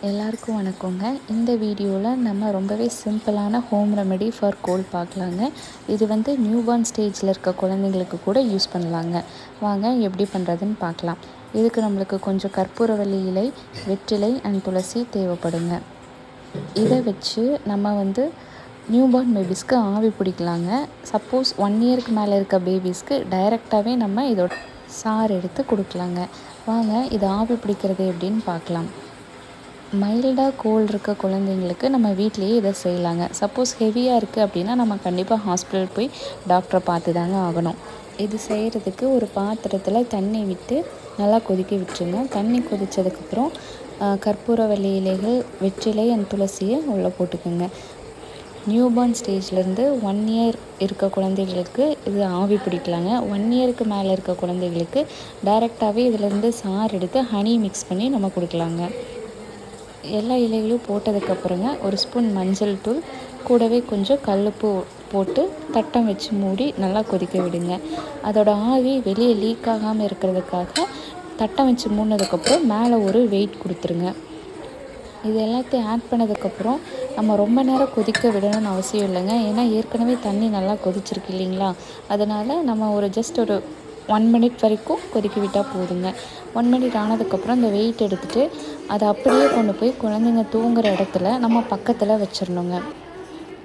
எல்லாருக்கும் வணக்கங்க. இந்த வீடியோவில் நம்ம ரொம்பவே சிம்பிளான ஹோம் ரெமெடி ஃபார் கோல்ட் பார்க்கலாங்க. இது வந்து நியூ பார்ன் ஸ்டேஜில் இருக்க குழந்தைங்களுக்கு கூட யூஸ் பண்ணலாங்க. வாங்க எப்படி பண்ணுறதுன்னு பார்க்கலாம். இதுக்கு நம்மளுக்கு கொஞ்சம் கற்பூரவள்ளி இலை, வெற்றிலை அண்ட் துளசி தேவைப்படுங்க. இதை வச்சு நம்ம வந்து நியூ பார்ன் பேபிஸ்க்கு ஆவி பிடிக்கலாங்க. சப்போஸ் 1 இயருக்கு மேலே இருக்க பேபிஸ்க்கு டைரெக்டாகவே நம்ம இதோட சாறு எடுத்து கொடுக்கலாங்க. வாங்க இது ஆவி பிடிக்கிறது எப்படின்னு பார்க்கலாம். மைல்டாக கோல்டு இருக்க குழந்தைங்களுக்கு நம்ம வீட்லேயே இதை செய்யலாங்க. சப்போஸ் ஹெவியாக இருக்குது அப்படின்னா நம்ம கண்டிப்பாக ஹாஸ்பிட்டல் போய் டாக்டரை பார்த்து தாங்க ஆகணும். இது செய்கிறதுக்கு ஒரு பாத்திரத்தில் தண்ணி விட்டு நல்லா கொதிக்க விட்டுருங்க. தண்ணி கொதித்ததுக்கப்புறம் கற்பூரவள்ளி இலைகள், வெற்றிலை அண்ட் துளசியை உள்ளே போட்டுக்கோங்க. நியூ பார்ன் ஸ்டேஜ்லேருந்து 1 இயர் இருக்க குழந்தைகளுக்கு இது ஆவி பிடிக்கலாங்க. 1 இயருக்கு மேலே இருக்க குழந்தைகளுக்கு டைரெக்டாகவே இதிலேருந்து சாறு எடுத்து ஹனி மிக்ஸ் பண்ணி நம்ம கொடுக்கலாங்க. எல்லா இலைகளும் போட்டதுக்கப்புறங்க ஒரு ஸ்பூன் மஞ்சள் தூள் கூடவே கொஞ்சம் கல்லுப்பு போட்டு தட்டம் வச்சு மூடி நல்லா கொதிக்க விடுங்க. அதோட ஆவி வெளியே லீக் ஆகாமல் இருக்கிறதுக்காக தட்டம் வச்சு மூடினதுக்கப்புறம் மேலே ஒரு வெயிட் கொடுத்துருங்க. இது எல்லாத்தையும் ஆட் பண்ணதுக்கப்புறம் நம்ம ரொம்ப நேரம் கொதிக்க விடணும்னு அவசியம் இல்லைங்க. ஏன்னா ஏற்கனவே தண்ணி நல்லா கொதிச்சிருக்கு இல்லைங்களா, அதனால் நம்ம ஒரு 1 மினிட் வரைக்கும் கொதிக்க விட்டால் போதுங்க. 1 மினிட் ஆனதுக்கப்புறம் இந்த வெயிட் எடுத்துகிட்டு அதை அப்படியே கொண்டு போய் குழந்தைங்க தூங்குகிற இடத்துல நம்ம பக்கத்தில் வச்சிடணுங்க.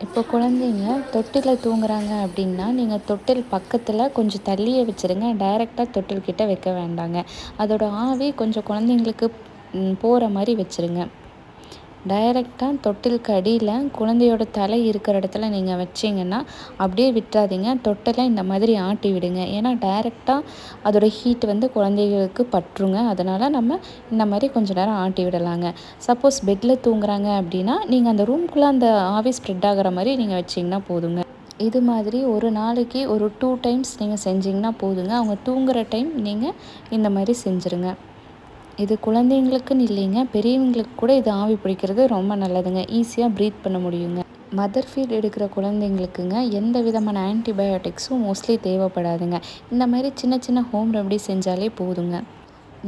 இப்போ குழந்தைங்க தொட்டிலில் தூங்குறாங்க அப்படின்னா நீங்கள் தொட்டில் பக்கத்தில் கொஞ்சம் தள்ளியே வச்சுருங்க. டைரெக்டாக தொட்டில்கிட்ட வைக்க வேண்டாங்க. அதோட ஆவி கொஞ்சம் குழந்தைங்களுக்கு போகிற மாதிரி வச்சுருங்க. டைரெக்டாக தொட்டிலுக்கு அடியில் குழந்தையோட தலை இருக்கிற இடத்துல நீங்கள் வச்சிங்கன்னா அப்படியே விட்டுறாதீங்க. தொட்டிலை இந்த மாதிரி ஆட்டி விடுங்க. ஏன்னா டைரெக்டாக அதோடய ஹீட் வந்து குழந்தைகளுக்கு பற்றுங்க. அதனால் நம்ம இந்த மாதிரி கொஞ்சம் நேரம் ஆட்டி விடலாங்க. சப்போஸ் பெட்டில் தூங்குறாங்க அப்படின்னா நீங்கள் அந்த ரூம்குள்ளே அந்த ஆவி ஸ்ப்ரெட் ஆகிற மாதிரி நீங்கள் வச்சிங்கன்னா போதுங்க. இது மாதிரி ஒரு நாளைக்கு ஒரு 2 டைம்ஸ் நீங்கள் செஞ்சிங்கன்னா போதுங்க. அவங்க தூங்குகிற டைம் நீங்கள் இந்த மாதிரி செஞ்சுருங்க. இது குழந்தைங்களுக்குன்னு இல்லைங்க, பெரியவங்களுக்கு கூட இது ஆவி பிடிக்கிறது ரொம்ப நல்லதுங்க. ஈஸியாக ப்ரீத் பண்ண முடியுங்க. மதர் ஃபீட் எடுக்கிற குழந்தைங்களுக்குங்க எந்த விதமான ஆன்டிபயோட்டிக்ஸும் மோஸ்ட்லி தேவைப்படாதுங்க. இந்த மாதிரி சின்ன சின்ன ஹோம் ரெமெடி செஞ்சாலே போதுங்க.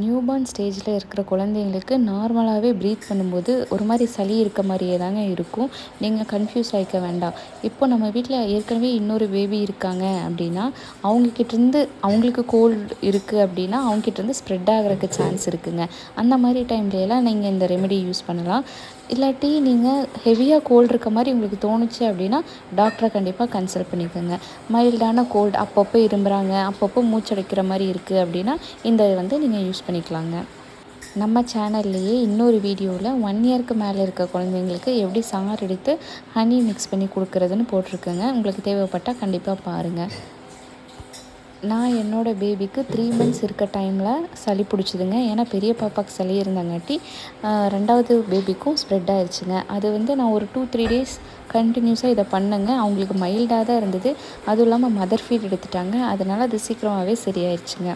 நியூ பார்ன் ஸ்டேஜில் இருக்கிற குழந்தைங்களுக்கு நார்மலாகவே ப்ரீத் பண்ணும்போது ஒரு மாதிரி சளி இருக்க மாதிரியே தாங்க இருக்கும். நீங்கள் கன்ஃபியூஸ் ஆகிக்க வேண்டாம். இப்போ நம்ம வீட்டில் ஏற்கனவே இன்னொரு பேபி இருக்காங்க அப்படின்னா அவங்களுக்கு கோல்டு இருக்குது அப்படின்னா அவங்ககிட்டருந்து ஸ்ப்ரெட் ஆகிறதுக்கு சான்ஸ் இருக்குங்க. அந்த மாதிரி டைம்லலாம் நீங்கள் இந்த ரெமெடி யூஸ் பண்ணலாம். இல்லாட்டி நீங்கள் ஹெவியாக கோல்டு இருக்க மாதிரி உங்களுக்கு தோணுச்சு அப்படின்னா டாக்டரை கண்டிப்பாக கன்சல்ட் பண்ணிக்கோங்க. மைல்டான கோல்டு அப்பப்போ இரும்புறாங்க, அப்பப்போ மூச்சடைக்கிற மாதிரி இருக்குது அப்படின்னா இந்த வந்து நீங்கள் யூஸ் பண்ணிக்கலாங்க. நம்ம சேனல்லையே இன்னொரு வீடியோவில் 1 இயருக்கு மேலே இருக்க குழந்தைங்களுக்கு எப்படி சாறு எடுத்து ஹனி மிக்ஸ் பண்ணி கொடுக்குறதுன்னு போட்டிருக்கேங்க. உங்களுக்கு தேவைப்பட்டால் கண்டிப்பாக பாருங்கள். நான் என்னோடய பேபிக்கு 3 மந்த்ஸ் இருக்க டைமில் சளி பிடிச்சிதுங்க. ஏன்னா பெரிய பாப்பாவுக்கு சளி இருந்தங்காட்டி 2வது பேபிக்கும் ஸ்ப்ரெட் ஆயிடுச்சுங்க. அது வந்து நான் ஒரு 2-3 டேஸ் கண்டினியூஸாக இதை பண்ணேங்க. அவங்களுக்கு மைல்டாக தான் இருந்தது. அதுவும் இல்லாமல் மதர் ஃபீட் எடுத்துட்டாங்க. அதனால் அது சீக்கிரமாகவே சரியாயிடுச்சுங்க.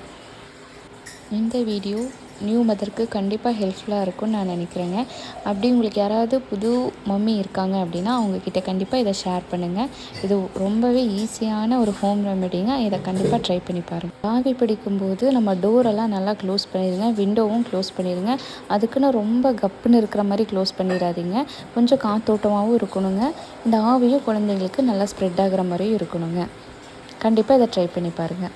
இந்த வீடியோ நியூ மதருக்கு கண்டிப்பாக ஹெல்ப்ஃபுல்லாக இருக்கும்னு நான் நினைக்கிறேங்க. அப்படி உங்களுக்கு யாராவது புது மம்மி இருக்காங்க அப்படின்னா அவங்கக்கிட்ட கண்டிப்பாக இதை ஷேர் பண்ணுங்கள். இது ரொம்பவே ஈஸியான ஒரு ஹோம் ரெமெடிங்க. இதை கண்டிப்பாக ட்ரை பண்ணி பாருங்கள். ஆவி பிடிக்கும்போது நம்ம டோரெல்லாம் நல்லா க்ளோஸ் பண்ணிடுங்க. விண்டோவும் க்ளோஸ் பண்ணிடுங்க. அதுக்குன்னு ரொம்ப கப்புன்னு இருக்கிற மாதிரி க்ளோஸ் பண்ணிடாதீங்க. கொஞ்சம் காத்தோட்டமாகவும் இருக்கணுங்க. இந்த ஆவியும் குழந்தைங்களுக்கு நல்லா ஸ்ப்ரெட் ஆகிற மாதிரியும் இருக்கணுங்க. கண்டிப்பாக இதை ட்ரை பண்ணி பாருங்கள்.